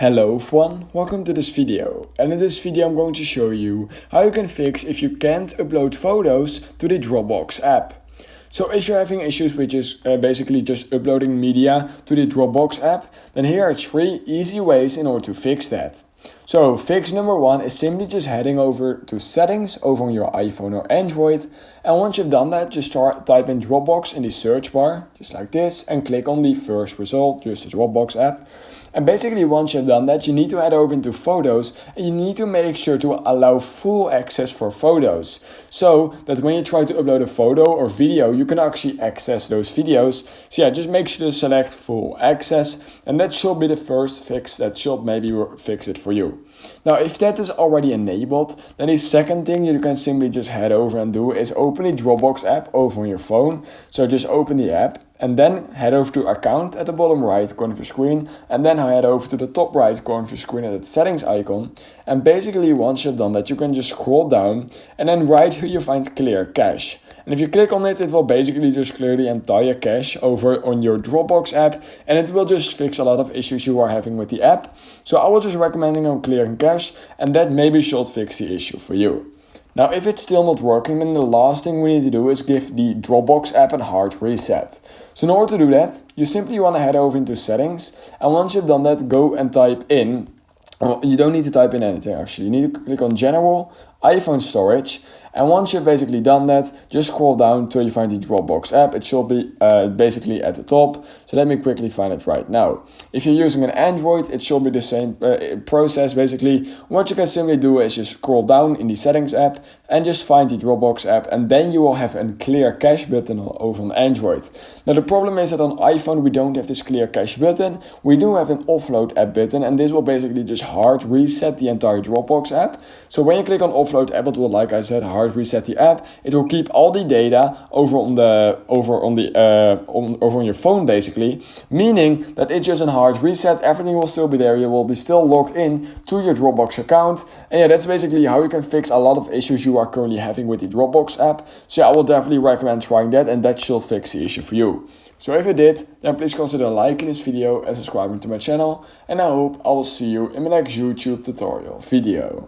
Hello everyone, welcome to this video, and in this video I'm going to show you how you can fix if you can't upload photos to the Dropbox app. So if you're having issues with basically just uploading media to the Dropbox app, then here are 3 easy ways in order to fix that. So fix number 1 is simply just heading over to settings over on your iPhone or Android, and once you've done that, just type in Dropbox in the search bar, just like this, and click on the first result, just the Dropbox app. And basically once you've done that, you need to head over into photos, and you need to make sure to allow full access for photos, so that when you try to upload a photo or video, you can actually access those videos. So yeah, just make sure to select full access, and that should be the first fix that should maybe fix it for you. Now if that is already enabled, then the second thing you can simply just head over and do is open the Dropbox app over on your phone. So just open the app and then head over to account at the bottom right corner of your screen, and then head over to the top right corner of your screen at the settings icon. And basically once you've done that, you can just scroll down, and then right here you find clear cache. And if you click on it, it will basically just clear the entire cache over on your Dropbox app, and it will just fix a lot of issues you are having with the app. So I will just recommending on clearing cache, and that maybe should fix the issue for you. Now if it's still not working, then the last thing we need to do is give the Dropbox app a hard reset. So in order to do that, you simply want to head over into settings, and once you've done that, go and type in, well, you don't need to type in anything actually, you need to click on general, iPhone storage, and once you've basically done that, just scroll down till you find the Dropbox app. It should be basically at the top. So let me quickly find it right now. If you're using an Android, it should be the same process basically. What you can simply do is just scroll down in the settings app and just find the Dropbox app, and then you will have a clear cache button over on Android. Now the problem is that on iPhone we don't have this clear cache button. We do have an offload app button, and this will basically just hard reset the entire Dropbox app. So when you click on offload app, it will, like I said, hard reset the app. It will keep all the data over on your phone basically, meaning that it's just a hard reset. Everything will still be there. You will be still logged in to your Dropbox account, and yeah, that's basically how you can fix a lot of issues you are currently having with the Dropbox app. So yeah, I will definitely recommend trying that, and that should fix the issue for you. So if it did, then please consider liking this video and subscribing to my channel, and I hope I will see you in my next YouTube tutorial video.